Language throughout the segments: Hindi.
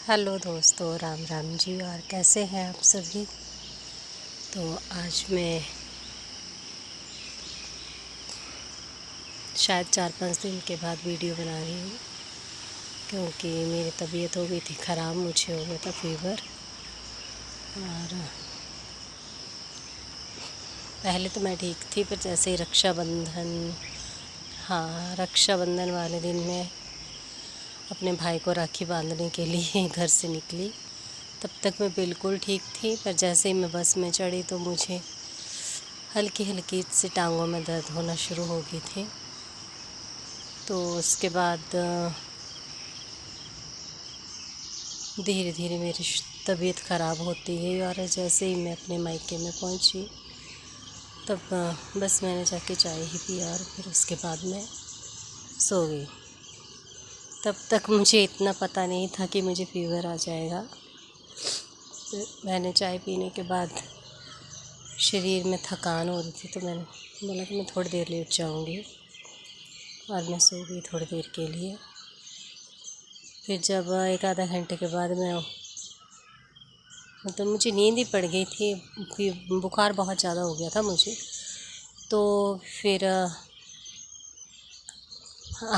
हेलो दोस्तों, राम राम जी। और कैसे हैं आप सभी। तो आज मैं शायद 4-5 दिन के बाद वीडियो बना रही हूँ, क्योंकि मेरी तबीयत हो गई थी ख़राब। मुझे हो गया था फीवर। और पहले तो मैं ठीक थी, पर जैसे ही रक्षाबंधन वाले दिन मैं अपने भाई को राखी बांधने के लिए घर से निकली, तब तक मैं बिल्कुल ठीक थी। पर जैसे ही मैं बस में चढ़ी तो मुझे हल्की हल्की सी टांगों में दर्द होना शुरू हो गई थी। तो उसके बाद धीरे धीरे मेरी तबीयत ख़राब होती गई। और जैसे ही मैं अपने मायके में पहुंची, तब बस मैंने जाके चाय ही पिया और फिर उसके बाद मैं सो गई। तब तक मुझे इतना पता नहीं था कि मुझे फ़ीवर आ जाएगा। मैंने चाय पीने के बाद शरीर में थकान हो रही थी, तो मैंने बोला कि मैं थोड़ी देर लेट जाऊंगी, और मैं सो गई थोड़ी देर के लिए। फिर जब 1 आधा घंटे के बाद मैं मतलब मुझे नींद ही पड़ गई थी, फिर बुखार बहुत ज़्यादा हो गया था मुझे। तो फिर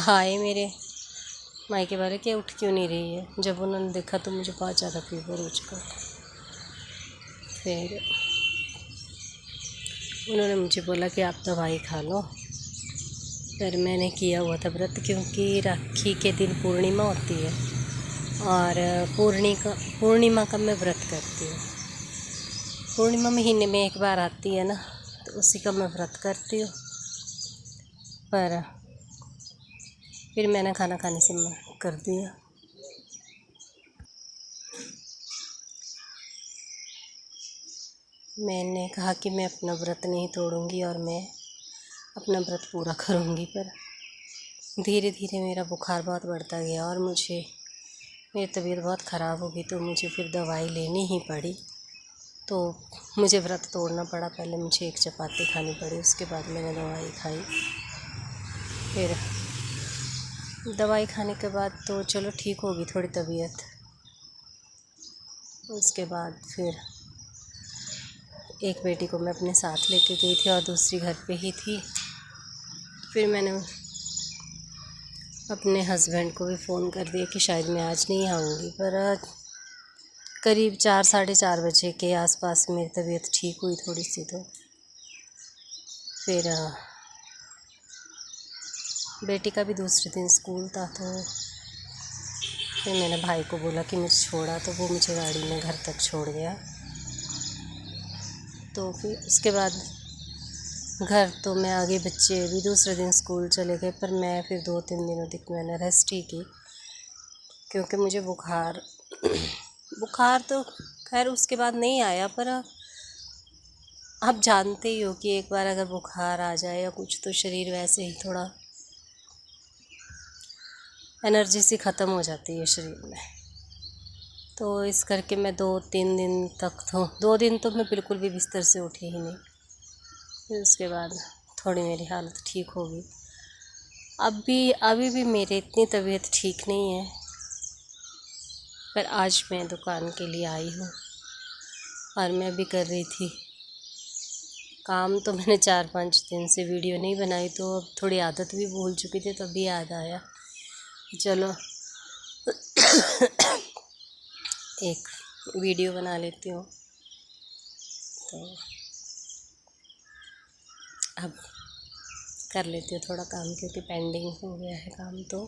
आए मेरे मायके वाले कि उठ क्यों नहीं रही है। जब उन्होंने देखा तो मुझे बहुत ज़्यादा फीवर हो चुका था। फिर उन्होंने मुझे बोला कि आप दवाई खा लो। पर मैंने किया हुआ था व्रत, क्योंकि राखी के दिन पूर्णिमा होती है, और पूर्णिमा का मैं व्रत करती हूँ। पूर्णिमा महीने में एक बार आती है ना, तो उसी का मैं व्रत करती हूँ। पर फिर मैंने खाना खाने से मना कर दिया। मैंने कहा कि मैं अपना व्रत नहीं तोड़ूंगी और मैं अपना व्रत पूरा करूंगी। पर धीरे धीरे मेरा बुखार बहुत बढ़ता गया और मेरी तबीयत बहुत ख़राब हो गई, तो मुझे फिर दवाई लेनी ही पड़ी। तो मुझे व्रत तोड़ना पड़ा। पहले मुझे एक चपाती खानी पड़ी, उसके बाद मैंने दवाई खाई। फिर दवाई खाने के बाद तो चलो ठीक होगी थोड़ी तबीयत। उसके बाद फिर एक बेटी को मैं अपने साथ लेके गई थी और दूसरी घर पे ही थी। फिर मैंने अपने हस्बैंड को भी फ़ोन कर दिया कि शायद मैं आज नहीं आऊँगी। पर करीब 4-4:30 बजे के आसपास मेरी तबीयत ठीक हुई थोड़ी सी। तो फिर बेटी का भी दूसरे दिन स्कूल था, तो फिर मैंने भाई को बोला कि मुझे छोड़ा, तो वो मुझे गाड़ी में घर तक छोड़ गया। तो फिर उसके बाद घर तो मैं आ गई। बच्चे भी दूसरे दिन स्कूल चले गए, पर मैं फिर 2-3 दिनों तक मैंने रेस्ट ही की, क्योंकि मुझे बुखार तो खैर उसके बाद नहीं आया। पर आप जानते ही हो कि एक बार अगर बुखार आ जाए या कुछ, तो शरीर वैसे ही थोड़ा एनर्जी सी ख़त्म हो जाती है शरीर में। तो इस करके मैं 2-3 दिन तक, तो 2 दिन तो मैं बिल्कुल भी बिस्तर से उठी ही नहीं। फिर उसके बाद थोड़ी मेरी हालत ठीक हो गई। अभी भी मेरी इतनी तबीयत ठीक नहीं है, पर आज मैं दुकान के लिए आई हूँ और मैं भी कर रही थी काम। तो मैंने 4-5 दिन से वीडियो नहीं बनाई, तो अब थोड़ी आदत भी भूल चुकी थी, तभी याद आया चलो एक वीडियो बना लेती हूँ। तो अब कर लेती हूँ थोड़ा काम, क्योंकि पेंडिंग हो गया है काम। तो